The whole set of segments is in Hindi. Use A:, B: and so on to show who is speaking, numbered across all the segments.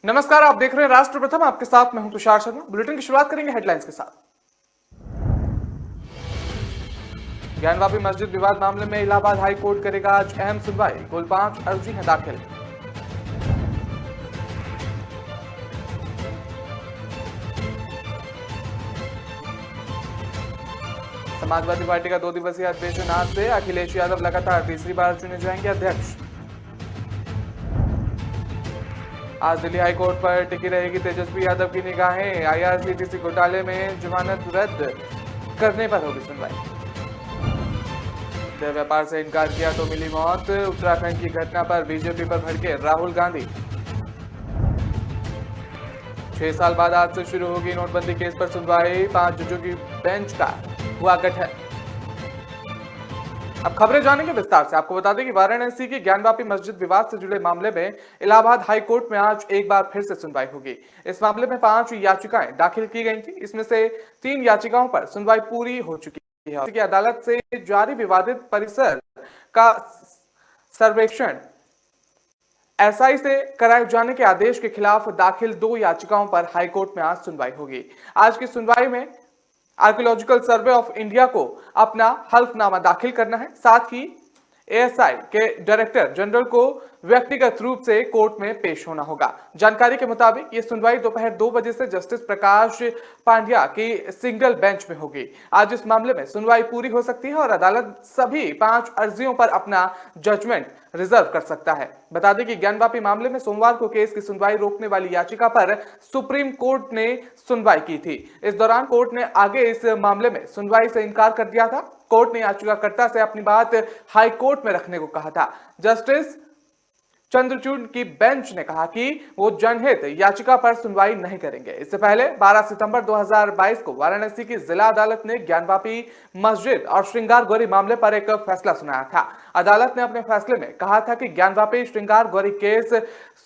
A: नमस्कार, आप देख रहे हैं राष्ट्र प्रथम। आपके साथ मैं हूं तुषार शर्मा। बुलेटिन की शुरुआत करेंगे हेडलाइंस के साथ। ज्ञानवापी मस्जिद विवाद मामले में इलाहाबाद हाई कोर्ट करेगा आज अहम सुनवाई। कुल 5 अर्जी हैं दाखिल। समाजवादी पार्टी का 2 दिवसीय अधिवेशन आज से। अखिलेश यादव लगातार तीसरी बार चुने जाएंगे अध्यक्ष। आज दिल्ली हाईकोर्ट पर टिकी रहेगी तेजस्वी यादव की निगाहें। आईआरसीटीसी घोटाले में जमानत रद्द करने पर होगी सुनवाई। व्यापार से इनकार किया तो मिली मौत। उत्तराखंड की घटना पर बीजेपी पर भड़के राहुल गांधी। 6 साल बाद आज से शुरू होगी नोटबंदी केस पर सुनवाई। 5 जजों की बेंच का हुआ गठन। अब खबरें जानेंगे विस्तार से। आपको बता दें कि वाराणसी की ज्ञानवापी मस्जिद विवाद से जुड़े मामले में इलाहाबाद हाई कोर्ट में आज एक बार फिर से सुनवाई होगी। इस मामले में 5 याचिकाएं दाखिल की गई थी। इसमें से 3 याचिकाओं पर सुनवाई पूरी हो चुकी है। की अदालत से जारी विवादित परिसर का सर्वेक्षण एसआई से कराए जाने के आदेश के खिलाफ दाखिल 2 याचिकाओं पर हाईकोर्ट में आज सुनवाई होगी। आज की सुनवाई में आर्कियोलॉजिकल सर्वे ऑफ इंडिया को अपना हल्फनामा दाखिल करना है। साथ ही एएसआई के डायरेक्टर जनरल को व्यक्तिगत रूप से कोर्ट में पेश होना होगा। जानकारी के मुताबिक ये सुनवाई दोपहर 2 बजे से जस्टिस प्रकाश पांड्या की सिंगल बेंच में होगी। आज इस मामले में सुनवाई पूरी हो सकती है और अदालत सभी 5 अर्जियों पर अपना जजमेंट रिजर्व कर सकता है। बता दें कि ज्ञानवापी मामले में सोमवार को केस की सुनवाई रोकने वाली याचिका पर सुप्रीम कोर्ट ने सुनवाई की थी। इस दौरान कोर्ट ने आगे इस मामले में सुनवाई से इनकार कर दिया था। कोर्ट ने याचिकाकर्ता से अपनी बात हाई कोर्ट में रखने को कहा था। जस्टिस चंद्रचूड़ की बेंच ने कहा कि वो जनहित याचिका पर सुनवाई नहीं करेंगे। इससे पहले 12 सितंबर 2022 को वाराणसी की जिला अदालत ने ज्ञानवापी मस्जिद और श्रृंगार गौरी मामले पर एक फैसला सुनाया था। अदालत ने अपने फैसले में कहा था कि ज्ञानवापी श्रृंगार गौरी केस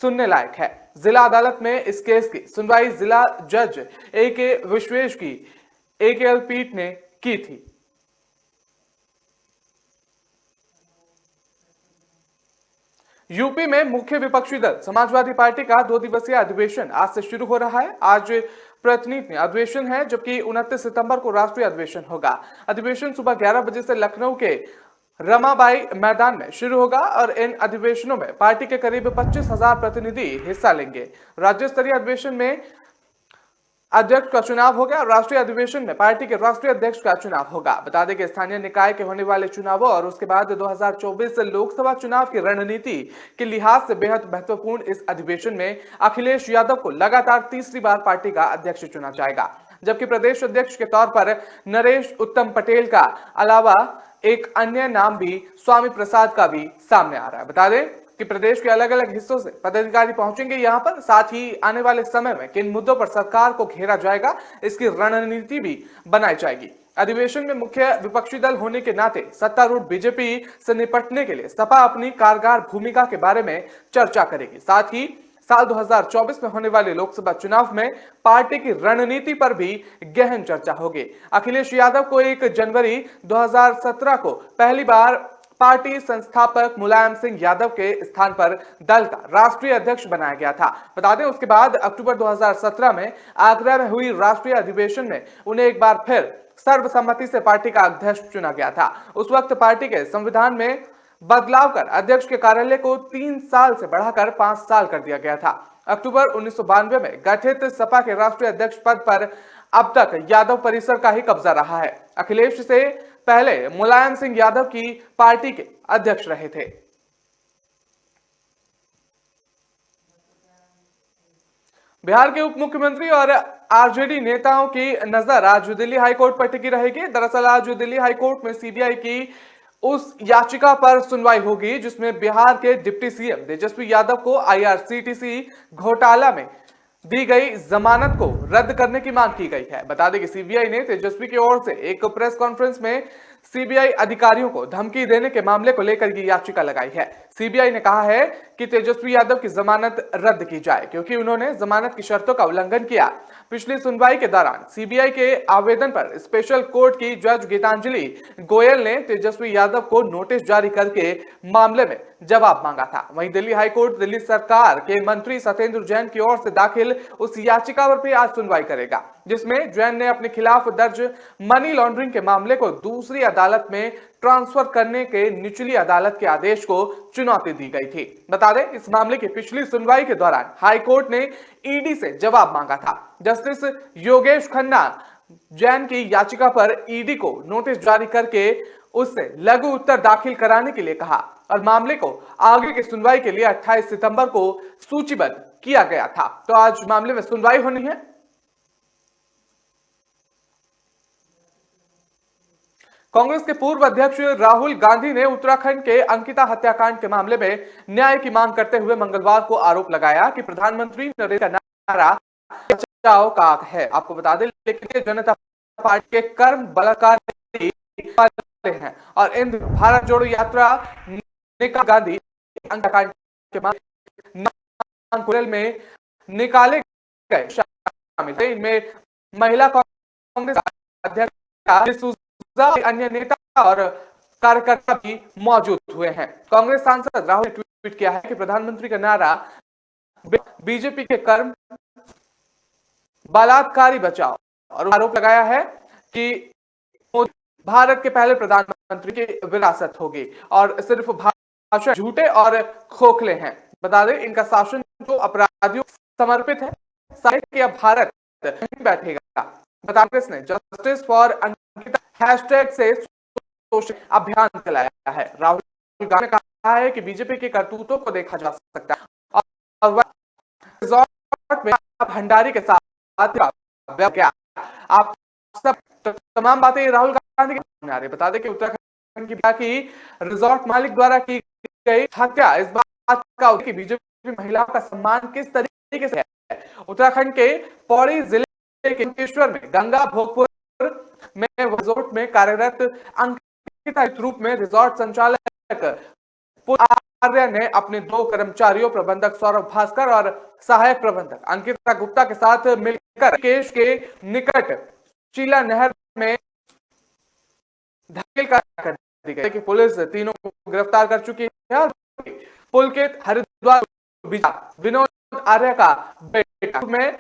A: सुनने लायक है। जिला अदालत में इस केस की सुनवाई जिला जज ए.के. विश्वेश की एकल पीठ ने की थी। यूपी में मुख्य विपक्षी दल समाजवादी पार्टी का 2 दिवसीय अधिवेशन आज से शुरू हो रहा है। आज प्रतिनिधि अधिवेशन है, जबकि 29 सितंबर को राष्ट्रीय अधिवेशन होगा। अधिवेशन सुबह 11 बजे से लखनऊ के रमाबाई मैदान में शुरू होगा और इन अधिवेशनों में पार्टी के करीब 25,000 प्रतिनिधि हिस्सा लेंगे। राज्य स्तरीय अधिवेशन में अध्यक्ष का चुनाव होगा और राष्ट्रीय अधिवेशन में पार्टी के राष्ट्रीय अध्यक्ष का चुनाव होगा। बता दें कि स्थानीय निकाय के होने वाले चुनावों और उसके बाद 2024 लोकसभा चुनाव की रणनीति के लिहाज से बेहद महत्वपूर्ण इस अधिवेशन में अखिलेश यादव को लगातार तीसरी बार पार्टी का अध्यक्ष चुना जाएगा, जबकि प्रदेश अध्यक्ष के तौर पर नरेश उत्तम पटेल का अलावा एक अन्य नाम भी स्वामी प्रसाद का भी सामने आ रहा है। बता दें कि प्रदेश के अलग अलग हिस्सों से पदाधिकारी पहुंचेंगे यहां पर। साथ ही आने वाले समय में किन मुद्दों पर सरकार को घेरा जाएगा, इसकी रणनीति भी बनाई जाएगी। अधिवेशन में मुख्य विपक्षी दल होने के नाते सत्तारूढ़ बीजेपी से निपटने के लिए सपा अपनी कारगर भूमिका के बारे में चर्चा करेगी। साथ ही साल 2024 में होने वाले लोकसभा चुनाव में पार्टी की रणनीति पर भी गहन चर्चा होगी। अखिलेश यादव को 1 जनवरी 2017 को पहली बार पार्टी संस्थापक मुलायम सिंह यादव के स्थान पर दल का राष्ट्रीय अध्यक्ष बनाया गया था। बता दें उसके बाद अक्टूबर 2017 में आगरा में हुई राष्ट्रीय अधिवेशन में उन्हें एक बार फिर सर्वसम्मति से पार्टी का अध्यक्ष चुना गया था। उस वक्त पार्टी के संविधान में बदलाव कर अध्यक्ष के कार्यालय को 3 साल से बढ़ाकर 5 साल कर दिया गया था। अक्टूबर 1992 में गठित सपा के राष्ट्रीय अध्यक्ष पद पर अब तक यादव परिसर का ही कब्जा रहा है। अखिलेश से पहले मुलायम सिंह यादव की पार्टी के अध्यक्ष रहे थे। बिहार के उप मुख्यमंत्री और आरजेडी नेताओं की नजर आज दिल्ली हाईकोर्ट पर टिकी रहेगी। दरअसल आज दिल्ली हाईकोर्ट में सीबीआई की उस याचिका पर सुनवाई होगी जिसमें बिहार के डिप्टी सीएम तेजस्वी यादव को आईआरसीटीसी घोटाला में दी गई जमानत को रद्द करने की मांग की गई है। बता दें कि सीबीआई ने तेजस्वी की ओर से एक प्रेस कॉन्फ्रेंस में सीबीआई अधिकारियों को धमकी देने के मामले को लेकर ये याचिका लगाई है। सीबीआई ने कहा है कि तेजस्वी यादव की जमानत रद्द की जाए क्योंकि उन्होंने जमानत की शर्तों का उल्लंघन किया। पिछली सुनवाई के दौरान सीबीआई के आवेदन पर स्पेशल कोर्ट की जज गीतांजलि गोयल ने तेजस्वी यादव को नोटिस जारी करके मामले में जवाब मांगा था। वहीं दिल्ली हाईकोर्ट दिल्ली सरकार के मंत्री सत्येंद्र जैन की ओर से दाखिल उस याचिका पर भी आज सुनवाई करेगा, जिसमें जैन ने अपने खिलाफ दर्ज मनी लॉन्ड्रिंग के मामले को दूसरी अदालत में ट्रांसफर करने के निचली अदालत के आदेश को चुनौती दी गई थी। बता दें, इस मामले की पिछली सुनवाई के दौरान हाईकोर्ट ने ईडी से जवाब मांगा था। जस्टिस योगेश खन्ना जैन की याचिका पर ईडी को नोटिस जारी करके उससे लघु उत्तर दाखिल कराने के लिए कहा और मामले को आगे की सुनवाई के लिए 28 सितंबर को सूचीबद्ध किया गया था। तो आज मामले में सुनवाई होनी है। कांग्रेस के पूर्व अध्यक्ष राहुल गांधी ने उत्तराखंड के अंकिता हत्याकांड के मामले में न्याय की मांग करते हुए मंगलवार को आरोप लगाया कि प्रधानमंत्री नरेंद्र मोदी का नारा बचाओ का है। आपको बता दें, लेकिन जनता पार्टी के कर्म बलात्कारी हैं और इन भारत जोड़ो यात्रा निकाल गांधी हत्याकांड के मामले में निकाले गए शामिल थे। इनमें महिला कांग्रेस अध्यक्ष अन्य नेता और कार्यकर्ता भी मौजूद हुए हैं। कांग्रेस सांसद राहुल ने ट्वीट किया है कि प्रधानमंत्री का नारा बीजेपी के कर्म बलात्कारी बचाओ और आरोप लगाया है कि भारत के पहले प्रधानमंत्री की विरासत होगी और सिर्फ भाषण झूठे और खोखले हैं। बता दें, इनका शासन जो अपराधियों समर्पित है, सारे कि अब भारत नहीं बैठेगा। कांग्रेस ने जस्टिस फॉर अंकिता हैशटैग से अभियान चलाया है। राहुल गांधी ने कहा है कि बीजेपी के करतूतों को देखा जा सकता है और रिजॉर्ट में भंडारी के साथ क्या आप सब तमाम बातें राहुल गांधी के सामने आ रही। बता दें कि उत्तराखंड की रिजॉर्ट मालिक द्वारा की गई हत्या इस बात का कि बीजेपी महिलाओं का सम्मान किस तरीके से है। उत्तराखंड के पौड़ी जिले के अंकेश्वर में गंगा भोगपुर में रिजॉर्ट में कार्यरत अंकिता रूप में रिजॉर्ट संचालक आर्य ने अपने 2 कर्मचारियों प्रबंधक सौरभ भास्कर और सहायक प्रबंधक अंकिता गुप्ता के साथ मिलकर केश के निकट चीला नहर में धकेल कर दी गई कि पुलिस तीनों को गिरफ्तार कर चुकी है और पुलकित हरिद्वार विनोद आर्य का बेटा में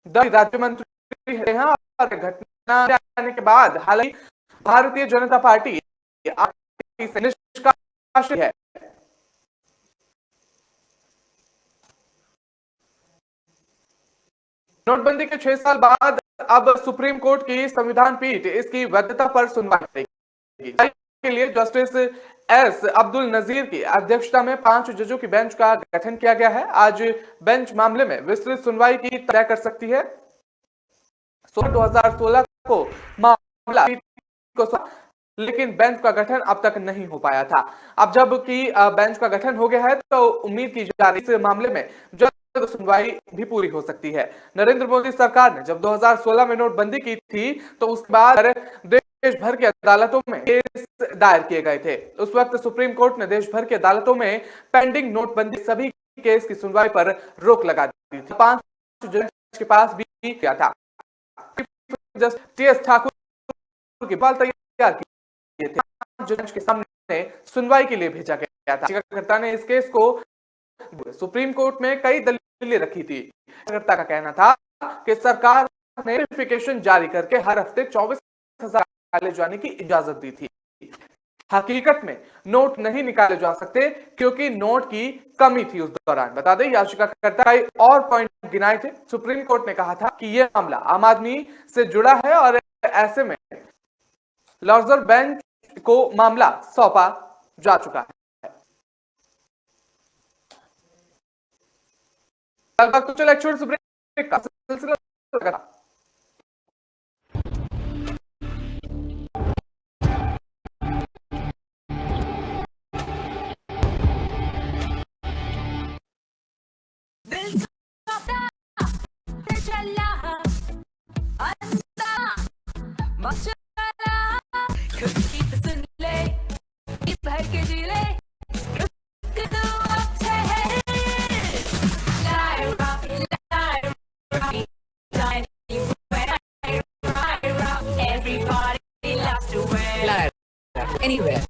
A: राज्य मंत्री हैं और घटना आने के बाद हालांकि भारतीय जनता पार्टी निष्कासित है। नोटबंदी के 6 साल बाद अब सुप्रीम कोर्ट की संविधान पीठ इसकी वैधता पर सुनवाई करेगी। के लिए जस्टिस एस अब्दुल नजीर की अध्यक्षता में 5 जजों की बेंच का गठन किया गया है। आज बेंच मामले में विस्तृत सुनवाई की तय कर सकती है। 2016 को मामला लेकिन बेंच का गठन अब तक नहीं हो पाया था। अब जबकि बेंच का गठन हो गया है तो उम्मीद की जा रही है इस मामले में जल्द सुनवाई भी पूरी हो सकती है। नरेंद्र मोदी सरकार ने जब 2016 में नोटबंदी की थी तो उसके बाद देश भर की अदालतों में केस दायर किए गए थे। उस वक्त सुप्रीम कोर्ट ने देश भर की अदालतों में पेंडिंग नोटबंदी सभी केस की सुनवाई पर रोक लगा दी थी। 5 जज के पास भी किया था। टीएस ठाकुर की बाल तैयार किए थे, जज के सामने सुनवाई के लिए भेजा गया था। याचिकाकर्ता ने इस केस को सुप्रीम कोर्ट में कई दलीलें रखी थी। याचिकाकर्ता का कहना था कि सरकार ने नोटिफिकेशन जारी करके हर हफ्ते 24,000 निकाले जाने की इजाजत दी थी। हकीकत में नोट नहीं निकाले जा सकते क्योंकि नोट की कमी थी उस दौरान। बता दें, याचिकाकर्ता और पॉइंट गिनाए थे। सुप्रीम कोर्ट ने कहा था कि यह मामला आम आदमी से जुड़ा है और ऐसे में लॉर्जर बेंच को मामला सौंपा जा चुका है। लगभग तो चलो एक छोटे से ब्रेक का सिलसिला लगा।
B: anywhere.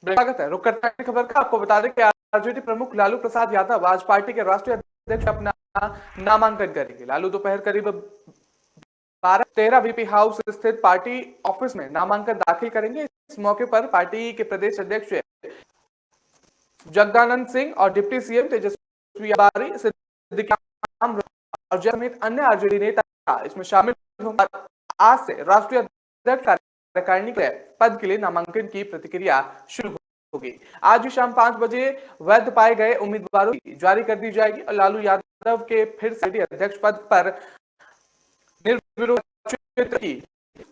A: स्वागत है। रुक करते हैं खबर का। आपको बता दें कि आरजेडी प्रमुख लालू प्रसाद यादव आज पार्टी के राष्ट्रीय अध्यक्ष अपना नामांकन करेंगे। लालू दोपहर करीब 12:13 वीपी हाउस स्थित पार्टी ऑफिस में नामांकन दाखिल करेंगे। इस मौके पर पार्टी के प्रदेश अध्यक्ष जगदानंद सिंह और डिप्टी सीएम तेजस्वी यादव, सिद्दीकी आलम और समेत अन्य आरजेडी नेता इसमें शामिल होंगे। आज से राष्ट्रीय अध्यक्ष कार्यकारिणी के पद के लिए नामांकन की प्रक्रिया शुरू होगी। आज शाम 5 बजे वैध पाए गए उम्मीदवारों की जारी कर दी जाएगी और लालू यादव के फिर से अध्यक्ष पद पर निर्विरोध की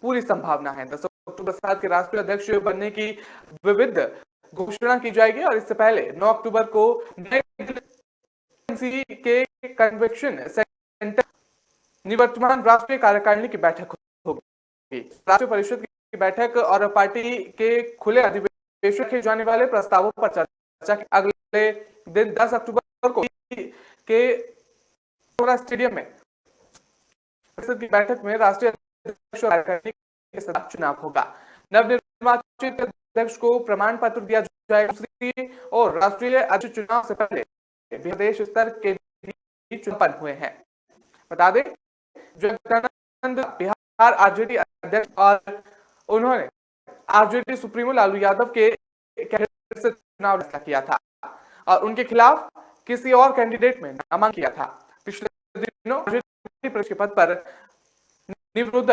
A: पूरी संभावना है। 10 अक्टूबर साल के राष्ट्रीय अध्यक्ष बनने की विविध घोषणा की जाएगी और इससे पहले 9 अक्टूबर को के कन्वेंशन सेंटर निवर्तमान राष्ट्रीय कार्यकारिणी की बैठक होगी। राष्ट्रीय परिषद की बैठक और पार्टी के खुले अधिवेशन के जाने वाले प्रस्तावों पर चर्चा की अगले दिन 10 अक्टूबर को के स्टेडियम में परिषद की बैठक में राष्ट्रीय अध्यक्ष कार्यकारिणी के साथ चुनाव होगा। नवनिर्वाचित अध्यक्ष को प्रमाण पत्र दिया जाएगा। दूसरी और राष्ट्रीय अध्यक्ष चुनाव से पहले प्रदेश स्तर के भी चुनाव हुए हैं। बता दें जगदानंद बिहार आरजेडी अध्यक्ष और उन्होंने आरजेडी सुप्रीमो लालू यादव के से चुनाव किया था और उनके खिलाफ किसी और कैंडिडेट में नामांकन किया था। पिछले दिनों के पद पर निवृत्त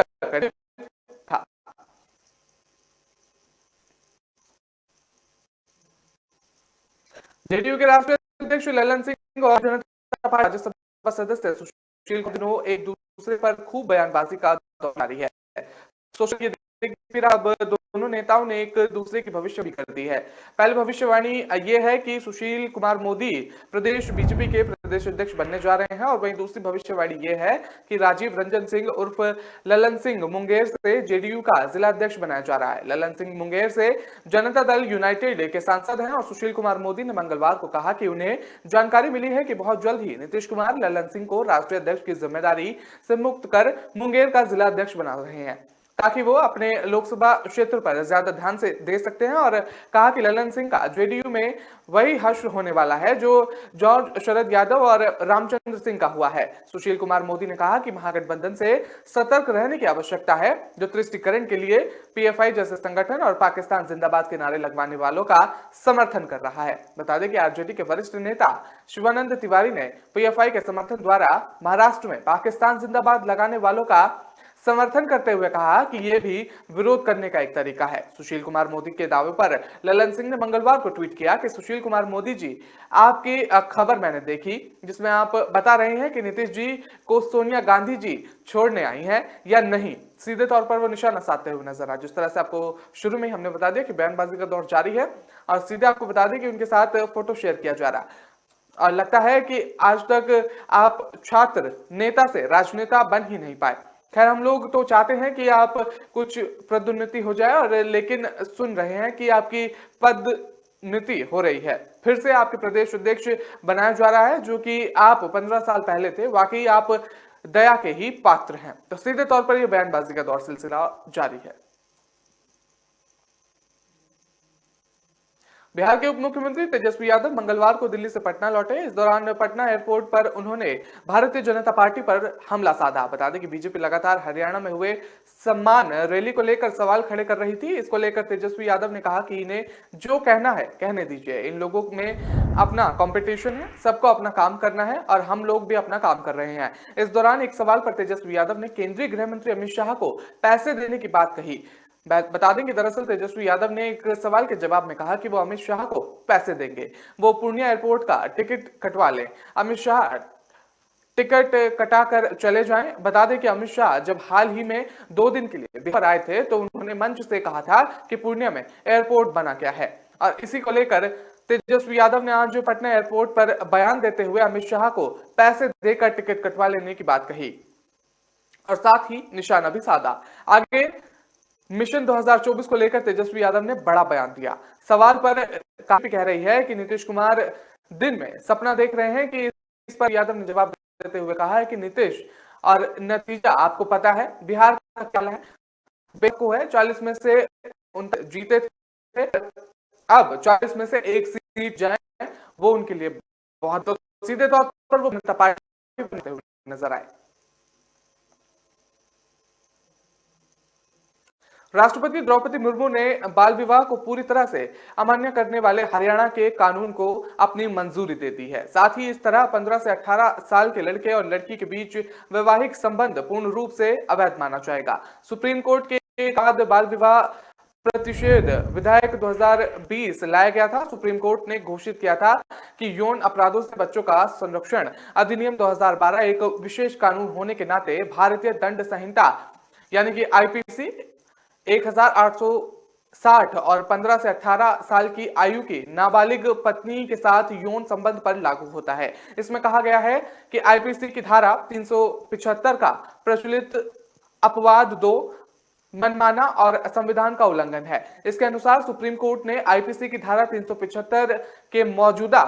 A: था। जेडीयू के राष्ट्रीय अध्यक्ष ललन सिंह और जनता पार्टी राज्यसभा सदस्य सुशील दिनों एक दूसरे पर खूब बयानबाजी का दौर जारी है। सोशल अब दोनों नेताओं ने एक दूसरे की भविष्यवाणी कर दी है। पहली भविष्यवाणी ये है कि सुशील कुमार मोदी प्रदेश बीजेपी के प्रदेश अध्यक्ष बनने जा रहे हैं और वहीं दूसरी भविष्यवाणी ये है कि राजीव रंजन सिंह उर्फ ललन सिंह मुंगेर से जेडीयू का जिला अध्यक्ष बनाया जा रहा है। ललन सिंह मुंगेर से जनता दल यूनाइटेड के सांसद हैं और सुशील कुमार मोदी ने मंगलवार को कहा कि उन्हें जानकारी मिली है कि बहुत जल्द ही नीतीश कुमार ललन सिंह को राष्ट्रीय अध्यक्ष की जिम्मेदारी से मुक्त कर मुंगेर का जिला अध्यक्ष बना रहे हैं ताकि वो अपने लोकसभा क्षेत्र पर ज्यादा ध्यान से दे सकते हैं और कहा कि ललन सिंह का जेडीयू में वही हश्र होने वाला है जो जॉर्ज शरद यादव और रामचंद्र सिंह का हुआ है। सुशील कुमार मोदी ने कहा कि महागठबंधन से सतर्क रहने की आवश्यकता है जो तुष्टिकरण के लिए पीएफआई जैसे संगठन और पाकिस्तान जिंदाबाद के नारे लगवाने वालों का समर्थन कर रहा है। बता दें कि आरजेडी के वरिष्ठ नेता शिवानंद तिवारी ने पीएफआई के समर्थन द्वारा महाराष्ट्र में पाकिस्तान जिंदाबाद लगाने वालों का समर्थन करते हुए कहा कि यह भी विरोध करने का एक तरीका है। सुशील कुमार मोदी के दावे पर ललन सिंह ने मंगलवार को ट्वीट किया कि सुशील कुमार मोदी जी, आपकी खबर मैंने देखी जिसमें आप बता रहे हैं कि नीतीश जी को सोनिया गांधी जी छोड़ने आई हैं या नहीं। सीधे तौर पर वो निशाना साधते हुए नजर आए। जिस तरह से आपको शुरू में ही हमने बता दिया कि बयानबाजी का दौर जारी है और सीधे आपको बता दें कि उनके साथ फोटो शेयर किया जा रहा है और लगता है कि आज तक आप छात्र नेता से राजनेता बन ही नहीं पाए। खैर, हम लोग तो चाहते हैं कि आप कुछ पदोन्नति हो जाए और लेकिन सुन रहे हैं कि आपकी पदोन्नति हो रही है। फिर से आपके प्रदेश अध्यक्ष बनाया जा रहा है जो कि आप 15 साल पहले थे। वाकई आप दया के ही पात्र हैं। तो सीधे तौर पर यह बयानबाजी का दौर सिलसिला जारी है। बिहार के उप मुख्यमंत्री तेजस्वी यादव मंगलवार को दिल्ली से पटना लौटे। इस दौरान पटना एयरपोर्ट पर उन्होंने भारतीय जनता पार्टी पर हमला साधा। बता दें कि बीजेपी लगातार हरियाणा में हुए सम्मान रैली को लेकर सवाल खड़े कर रही थी। इसको लेकर तेजस्वी यादव ने कहा कि इन्हें जो कहना है कहने दीजिए। इन लोगों में अपना कंपटीशन है, सबको अपना काम करना है और हम लोग भी अपना काम कर रहे हैं। इस दौरान एक सवाल पर तेजस्वी यादव ने केंद्रीय गृह मंत्री अमित शाह को पैसे देने की बात कही। बता दें कि दरअसल तेजस्वी यादव ने एक सवाल के जवाब में कहा कि वो अमित शाह को पैसे देंगे, वो पूर्णिया एयरपोर्ट का टिकट कटवा लें, अमित शाह टिकट कटाकर चले जाएं। बता दें कि अमित शाह जब हाल ही में 2 दिन के लिए बिहार आए थे तो उन्होंने मंच से कहा था कि पूर्णिया में एयरपोर्ट बना क्या है और इसी को लेकर तेजस्वी यादव ने आज पटना एयरपोर्ट पर बयान देते हुए अमित शाह को पैसे देकर टिकट कटवा लेने की बात कही और साथ ही निशाना भी साधा। आगे मिशन 2024 को लेकर तेजस्वी यादव ने बड़ा बयान दिया। सवाल पर काफी कह रही है कि नीतीश कुमार दिन में सपना देख रहे हैं कि इस पर यादव ने जवाब देते हुए कहा है कि नीतीश और नतीजा आपको पता है बिहार का क्या है, बेको है 40 में से जीते थे, अब 40 में से एक सीट जाए वो उनके लिए बहुत, तो सीधे तौर पर वो जनता पार्टी बनते हुए नजर आए। राष्ट्रपति द्रौपदी मुर्मू ने बाल विवाह को पूरी तरह से अमान्य करने वाले हरियाणा के कानून को अपनी मंजूरी दे दी है। साथ ही इस तरह 15 से 18 साल के लड़के और लड़की के बीच वैवाहिक संबंध पूर्ण रूप से अवैध माना जाएगा। सुप्रीम कोर्ट के बाद बाल विवाह प्रतिषेध विधेयक 2020 लाया गया था। सुप्रीम कोर्ट ने घोषित किया था कि यौन अपराधों से बच्चों का संरक्षण अधिनियम 2012 एक विशेष कानून होने के नाते भारतीय दंड संहिता यानी कि आईपीसी 1860 और 15 से 18 साल की आयु की नाबालिग पत्नी के साथ यौन संबंध पर लागू होता है। इसमें कहा गया है कि आईपीसी की धारा 375 का प्रचलित अपवाद 2 मनमाना और संविधान का उल्लंघन है। इसके अनुसार सुप्रीम कोर्ट ने आईपीसी की धारा 375 के मौजूदा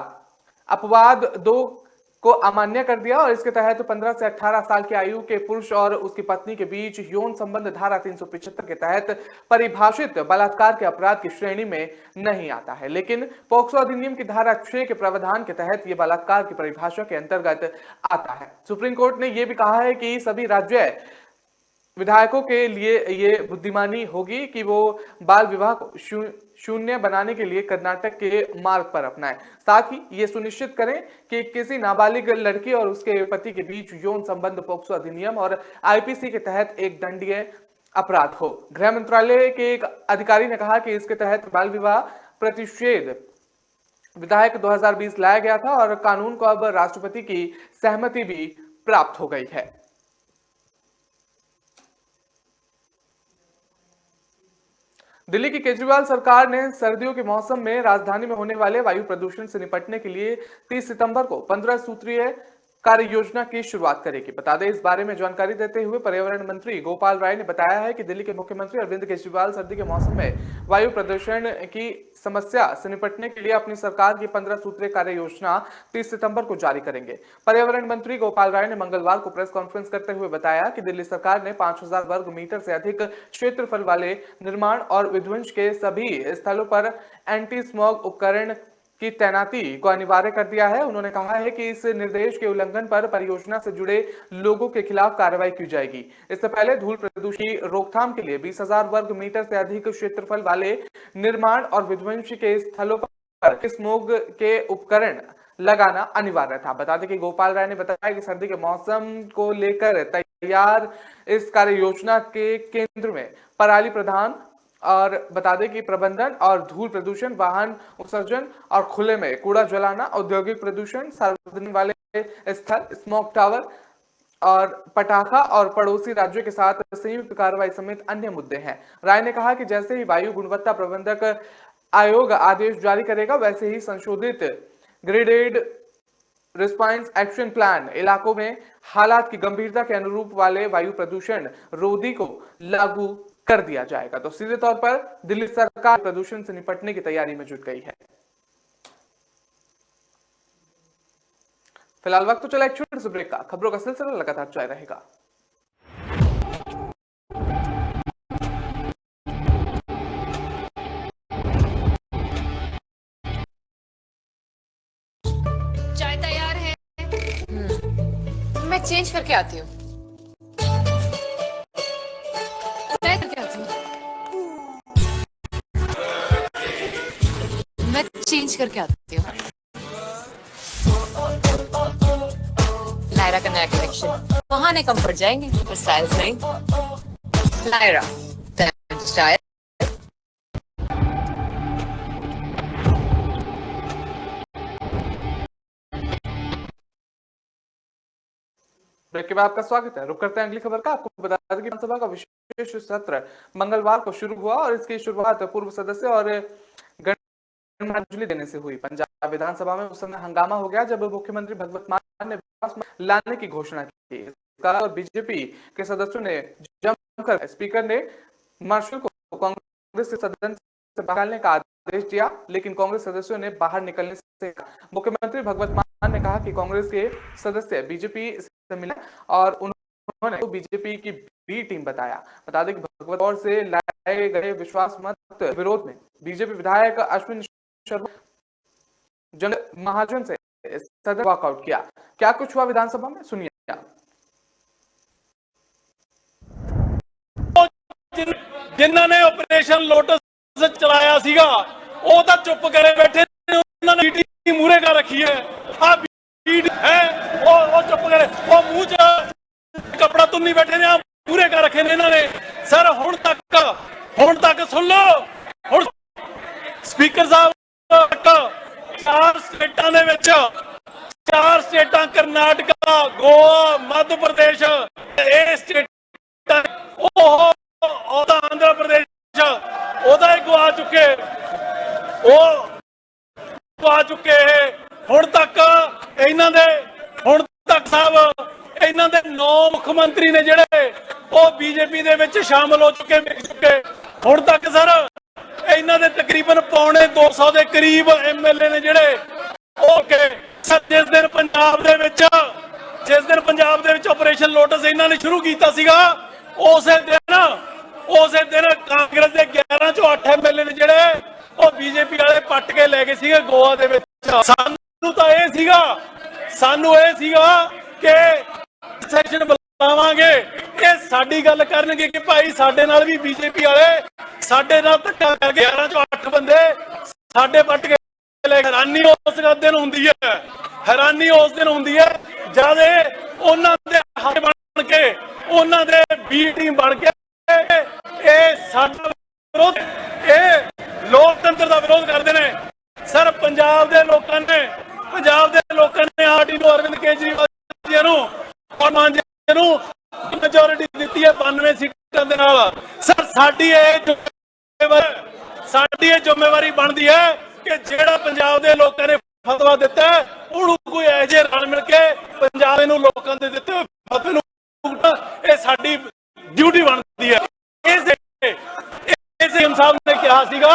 A: अपवाद 2 को अमान्य कर दिया और इसके तहत 15 से 18 साल की आयु के पुरुष और उसकी पत्नी के बीच यौन संबंध धारा 375 के तहत परिभाषित बलात्कार के अपराध की श्रेणी में नहीं आता है, लेकिन पोक्सो अधिनियम की धारा 6 के प्रावधान के तहत यह बलात्कार की परिभाषा के अंतर्गत आता है। सुप्रीम कोर्ट ने यह भी कहा है कि सभी राज्य विधायकों के लिए ये बुद्धिमानी होगी कि वो बाल विवाह को शून्य बनाने के लिए कर्नाटक के मार्ग पर अपनाएं। साथ ही ये सुनिश्चित करें कि किसी नाबालिग लड़की और उसके पति के बीच यौन संबंध पोक्सो अधिनियम और आईपीसी के तहत एक दंडनीय अपराध हो। गृह मंत्रालय के एक अधिकारी ने कहा कि इसके तहत बाल विवाह प्रतिषेध विधेयक 2020 लाया गया था और कानून को अब राष्ट्रपति की सहमति भी प्राप्त हो गई है। दिल्ली की केजरीवाल सरकार ने सर्दियों के मौसम में राजधानी में होने वाले वायु प्रदूषण से निपटने के लिए 30 सितंबर को 15 सूत्रीय कार्य योजना की शुरुआत करेगी। बता दें, इस बारे में जानकारी देते हुए पर्यावरण मंत्री गोपाल राय ने बताया है कि दिल्ली के मुख्यमंत्री अरविंद केजरीवाल सर्दी के मौसम में वायु प्रदूषण की समस्या से निपटने के लिए अपनी सरकार की 15 सूत्रीय कार्य योजना 30 सितंबर को जारी करेंगे। पर्यावरण मंत्री गोपाल राय ने मंगलवार को प्रेस कॉन्फ्रेंस करते हुए बताया कि दिल्ली सरकार ने 5000 वर्ग मीटर से अधिक क्षेत्रफल वाले निर्माण और विध्वंस के सभी स्थलों पर एंटी स्मॉग उपकरण की तैनाती को अनिवार्य कर दिया है। उन्होंने कहा है कि इस निर्देश के उल्लंघन पर परियोजना से जुड़े लोगों के खिलाफ कार्रवाई की जाएगी। इससे पहले धूल प्रदूषण की रोकथाम के लिए 20,000 वर्ग मीटर से अधिक क्षेत्रफल वाले निर्माण और विध्वंस के स्थलों पर स्मोग के उपकरण लगाना अनिवार्य था। बता दें कि गोपाल राय ने बताया कि सर्दी के मौसम को लेकर तैयार इस कार्य योजना के केंद्र में पराली प्रधान और बता दें कि प्रबंधन और धूल प्रदूषण, वाहन उत्सर्जन और खुले में कूड़ा जलाना, औद्योगिक प्रदूषण, सार्वजनिक वाले स्थल, स्मोक टावर और पटाखा और पड़ोसी राज्यों के साथ संयुक्त कार्रवाई समेत अन्य मुद्दे हैं। राय ने कहा कि जैसे ही वायु गुणवत्ता प्रबंधक आयोग आदेश जारी करेगा, वैसे ही संशोधित ग्रेडेड रिस्पांस एक्शन प्लान इलाकों में हालात की गंभीरता के अनुरूप वाले वायु प्रदूषण रोधी को लागू कर दिया जाएगा। तो सीधे तौर पर दिल्ली सरकार प्रदूषण से निपटने की तैयारी में जुट गई है। फिलहाल वक्त तो चला एक छोटे से ब्रेक का। खबरों का सिलसिला लगातार जारी रहेगा।
B: चाय तैयार है। मैं चेंज करके आती हूँ। मैं चेंज करके आती हूँ। लायरा का नया कलेक्शन, वहां कम पड़ जाएंगे पर स्टाइल्स नहीं। Lyra style.
A: ब्रेक के बाद आपका स्वागत है। रुक करते हैं अगली खबर का। आपको बता दें कि विधानसभा का विशेष सत्र मंगलवार को शुरू हुआ और इसकी शुरुआत पूर्व सदस्य और श्रद्धांजलि देने से हुई। पंजाब विधानसभा में उस समय हंगामा हो गया जब मुख्यमंत्री भगवंत मान ने विकास लाने की घोषणा की और बीजेपी के सदस्यों ने जमकर स्पीकर ने मार्शल को कांग्रेस के सदन से बाहर निकालने का आदेश दिया, लेकिन कांग्रेस सदस्यों ने बाहर निकलने से मुख्यमंत्री भगवत मान ने कहा कि कांग्रेस के सदस्य बीजेपी से मिले और उन्होंने तो बीजेपी की बी टीम बताया। बता दें कि भगवत और से लाए गए विश्वास मत विरोध में बीजेपी विधायक अश्विन शर्मा जन महाजन से सदन वॉकआउट किया। क्या कुछ हुआ विधानसभा में, सुनिए।
C: जिन्हों ने ऑपरेशन लोटस चलाया सीगा वो तो चुप करे बैठे, उन्होंने बीटी मूहरे कर रखी है। आ बीटी है वो चुप करे, वो मुंह च कपड़ा तुन्नी बैठे ने, मूहरे कर रखे ने इन्होंने। सर हुण तक सुन लो, हुण स्पीकर साहब चार स्टेटां दे विच, चार स्टेटां करनाटका, गोवा, मध्य प्रदेश, ये स्टेटां आंध्र प्रदेश ओदा गवा चुके, हुण तक साहब इन्हां दे 9 मुख्यमंत्री ने जिहड़े वो बीजेपी दे विच शामिल हो चुके, मिल चुके। हुण तक सर इन्हां दे तकरीबन पौने 200 के करीब MLA ने जिहड़े ओके। जिस दिन पंजाब दे विच ऑपरेशन लोटस इन्हां ने शुरू कीता सीगा, उसे दिन कांग्रेस के 11 चों 8 MLA ने जिहड़े वो बीजेपी वाले पट के ले गए सीगे गोवा दे विच। सानू सीगा कि सैशन बुलावांगे, ये साडी गल करनगे कि भाई साडे नाल भी बीजेपी वाले साडे नाल धक्का करके 11 चों 8 बंदे साडे पट के ले। हैरानी उस दिन हुंदी है, हैरानी उस दिन हुंदी है जद उन्हां दे हक बन के, उन्हां दे बी टीम बन के साडा विरोध, लोकतंत्र का विरोध करते हैं। सर पंजाब के लोगों ने आरटीओ अरविंद केजरीवाल जी नूं और मान जी नूं मेजोरिटी दी है 92 सीटां दे नाल। सर साडी जिम्मेवारी बनती है कि जिहड़ा पंजाब के लोगों ने फतवा दिता है उहनूं कोई ऐ जे रल मिल के पंजाब नूं लोकां दे दित्ते होए फतवे नूं, ये साडी ड्यूटी बनती है। सीएम साहब ने कहा सीगा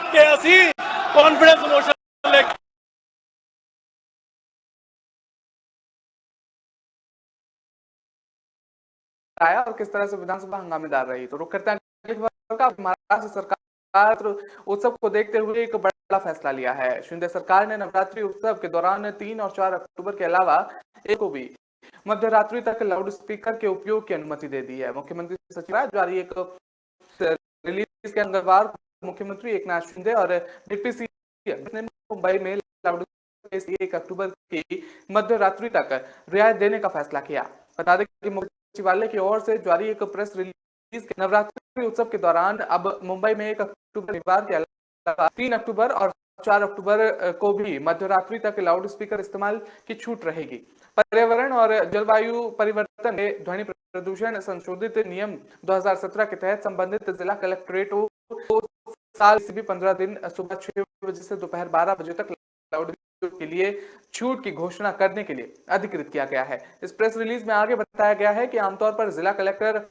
C: कि असी कॉन्फिडेंस मोशन लेके
A: आया और किस तरह से विधानसभा हंगामेदार रही। तो रुक करते हैं महाराष्ट्र सरकार उत्सव को देखते हुए एक बड़ा फैसला लिया है। शिंदे सरकार ने नवरात्रि उत्सव के दौरान 3 और 4 अक्टूबर के अलावा एक को भी मध्य रात्रि तक लाउड स्पीकर के उपयोग की अनुमति दे दी है। मुख्यमंत्री सचिवालय जारी एक रिलीज के मंगलवार मुख्यमंत्री एकनाथ शिंदे और डिप्टी सीएम ने मुंबई में लाउड 1 अक्टूबर की मध्य रात्रि तक रियायत देने का फैसला किया। बता दें कि मुख्य सचिवालय की ओर से जारी एक प्रेस रिलीज के नवरात्रि उत्सव के दौरान अब मुंबई में 1 अक्टूबर शनिवार के अलावा 3 अक्टूबर और 4 अक्टूबर को भी मध्य रात्रि तक लाउड स्पीकर इस्तेमाल की छूट रहेगी। पर्यावरण और जलवायु परिवर्तन में ध्वनि प्रदूषण संशोधित नियम 2017 के तहत संबंधित जिला कलेक्ट्रेटों को साल से भी 15 दिन सुबह 6 बजे से दोपहर 12 बजे तक लाउड के लिए छूट की घोषणा करने के लिए अधिकृत किया गया है। इस प्रेस रिलीज में आगे बताया गया है कि आमतौर पर जिला कलेक्टर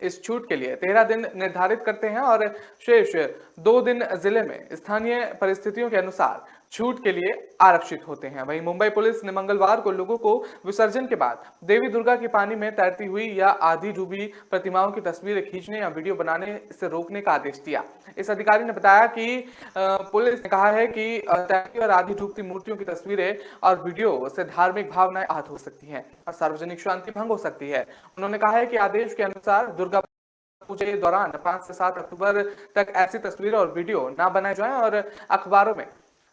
A: इस छूट के लिए 13 दिन निर्धारित करते हैं और शेष 2 दिन जिले में स्थानीय परिस्थितियों के अनुसार छूट के लिए आरक्षित होते हैं। वहीं मुंबई पुलिस ने मंगलवार को लोगों को विसर्जन के बाद देवी दुर्गा के पानी में तैरती हुई या आधी डूबी प्रतिमाओं की तस्वीरें खींचने या वीडियो बनाने से रोकने का आदेश दिया। इस अधिकारी ने बताया कि पुलिस ने कहा है कि तैरती और आधी डूबती मूर्तियों की तस्वीरें और वीडियो से धार्मिक भावनाएं आहत हो सकती हैं और सार्वजनिक शांति भंग हो सकती है। उन्होंने कहा है कि आदेश के अनुसार दुर्गा पूजा के दौरान 5 से 7 अक्टूबर तक ऐसी तस्वीरें और वीडियो ना बनाए जाएं और अखबारों में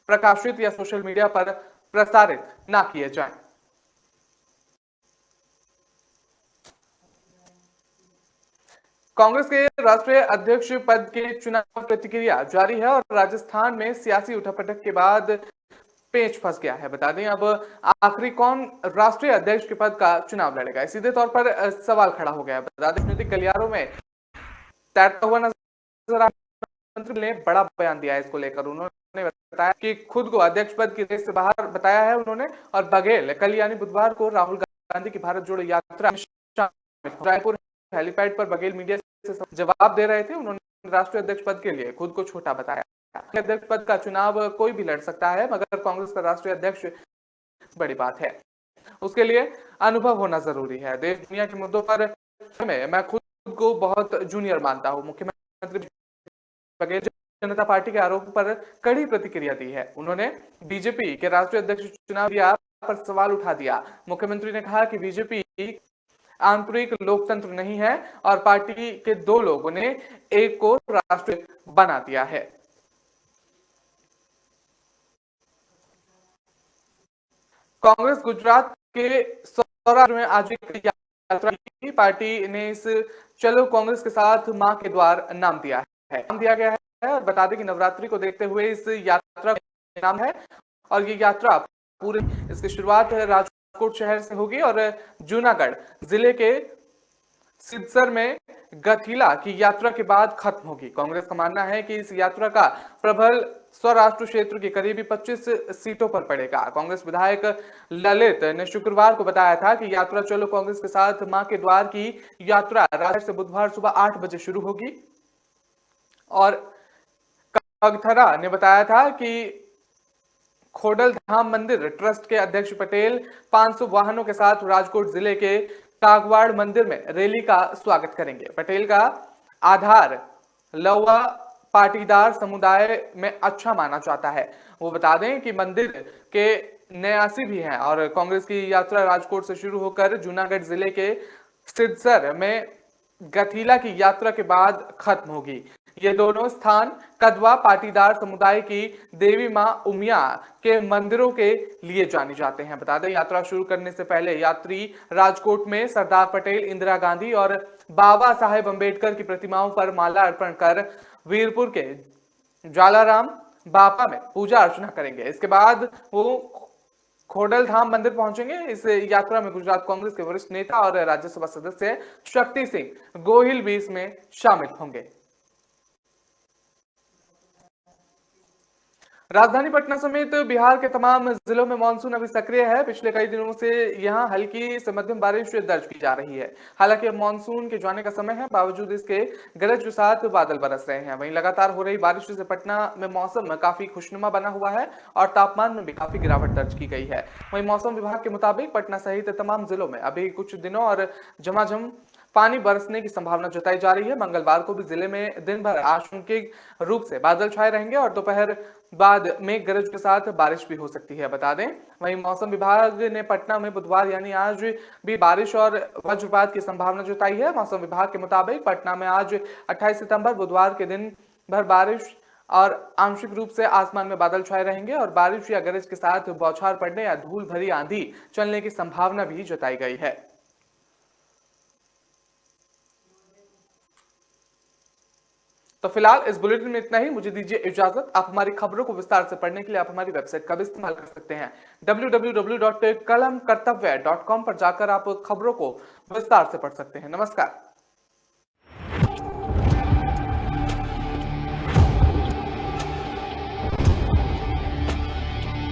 A: प्रकाशित या सोशल मीडिया पर प्रसारित ना किए जाएं। कांग्रेस के राष्ट्रीय अध्यक्ष पद के चुनाव प्रतिक्रिया जारी है और राजस्थान में सियासी उठापटक के बाद पेच फंस गया है। बता दें अब आखिरी कौन राष्ट्रीय अध्यक्ष के पद का चुनाव लड़ेगा, सीधे तौर पर सवाल खड़ा हो गया है। बता दें राजनीतिक गलियारों में तैरता हुआ नजर मंत्री ने बड़ा बयान दिया है इसको लेकर। उन्होंने बताया कि खुद को अध्यक्ष पद की रेस से बाहर बताया है उन्होंने। और बघेल कल यानी बुधवार को राहुल गांधी की भारत जोड़ो यात्रा रायपुर हेलीपैड पर बघेल मीडिया से जवाब दे रहे थे। उन्होंने राष्ट्रीय अध्यक्ष पद के लिए खुद को छोटा बताया। अध्यक्ष पद का चुनाव कोई भी लड़ सकता है, मगर कांग्रेस का राष्ट्रीय अध्यक्ष बड़ी बात है। उसके लिए अनुभव होना जरूरी है। देश दुनिया के मुद्दों पर मैं खुद को बहुत जूनियर मानता हूं। मुख्यमंत्री बघेल जनता पार्टी के आरोप पर कड़ी प्रतिक्रिया दी है। उन्होंने बीजेपी के राष्ट्रीय अध्यक्ष चुनाव पर सवाल उठा दिया। मुख्यमंत्री ने कहा कि बीजेपी आंतरिक लोकतंत्र नहीं है और पार्टी के दो लोगों ने एक को राष्ट्रीय बना दिया है। कांग्रेस गुजरात के सौराष्ट्र में आज एक यात्रा की। पार्टी ने इस चलो कांग्रेस के साथ मां के द्वार नाम दिया गया है और बता दें कि नवरात्रि को देखते हुए इस यात्रा का नाम है और ये यात्रा पूरे इसकी शुरुआत राजकोट शहर से होगी और जूनागढ़ जिले के सिद्धसर में गठीला की यात्रा के बाद खत्म होगी। कांग्रेस का मानना है कि इस यात्रा का प्रबल सौराष्ट्र क्षेत्र की करीबी 25 सीटों पर पड़ेगा। कांग्रेस विधायक ललित ने शुक्रवार को बताया था कि यात्रा चलो कांग्रेस के साथ मां के द्वार की यात्रा राजकोट से बुधवार सुबह 8 बजे शुरू होगी और कगथरा ने बताया था कि खोडल धाम मंदिर ट्रस्ट के अध्यक्ष पटेल 500 वाहनों के साथ राजकोट जिले के कागवाड़ मंदिर में रैली का स्वागत करेंगे। पटेल का आधार लौवा पाटीदार समुदाय में अच्छा माना जाता है। वो बता दें कि मंदिर के न्यासी भी हैं और कांग्रेस की यात्रा राजकोट से शुरू होकर जूनागढ़ जिले के सिद्धसर में गठीला की यात्रा के बाद खत्म होगी। ये दोनों स्थान कदवा पाटीदार समुदाय की देवी मां उमिया के मंदिरों के लिए जाने जाते हैं। बता दें यात्रा शुरू करने से पहले यात्री राजकोट में सरदार पटेल, इंदिरा गांधी और बाबा साहेब अंबेडकर की प्रतिमाओं पर माला अर्पण कर वीरपुर के जालाराम बापा में पूजा अर्चना करेंगे। इसके बाद वो खोडल धाम मंदिर पहुंचेंगे। इस यात्रा में गुजरात कांग्रेस के वरिष्ठ नेता और राज्यसभा सदस्य शक्ति सिंह गोहिल भी इसमें शामिल होंगे। राजधानी पटना समेत बिहार के तमाम जिलों में मानसून अभी सक्रिय है। पिछले कई दिनों से यहां हल्की से मध्यम बारिश दर्ज की जा रही है। हालांकि अब मानसून के जाने का समय है, बावजूद इसके गरज के साथ बादल बरस रहे हैं। वहीं लगातार हो रही बारिश से पटना में मौसम काफी खुशनुमा बना हुआ है और तापमान में भी काफी गिरावट दर्ज की गई है। वहीं मौसम विभाग के मुताबिक पटना सहित तमाम जिलों में अभी कुछ दिनों और झमाझम पानी बरसने की संभावना जताई जा रही है। मंगलवार को भी जिले में दिन भर आंशिक रूप से बादल छाए रहेंगे और दोपहर बाद मेघ गरज के साथ बारिश भी हो सकती है। बता दें वहीं मौसम विभाग ने पटना में बुधवार यानी आज भी बारिश और वज्रपात की संभावना जताई है। मौसम विभाग के मुताबिक पटना में आज 28 सितंबर बुधवार के दिन भर बारिश और आंशिक रूप से आसमान में बादल छाए रहेंगे और बारिश या गरज के साथ बौछार पड़ने या धूल भरी आंधी चलने की संभावना भी जताई गई है। तो फिलहाल इस बुलेटिन में इतना ही। मुझे दीजिए इजाजत। आप हमारी खबरों को विस्तार से पढ़ने के लिए आप हमारी वेबसाइट का भी इस्तेमाल कर सकते हैं। www.kalamkartavya.com पर जाकर आप खबरों को विस्तार से पढ़ सकते हैं। नमस्कार।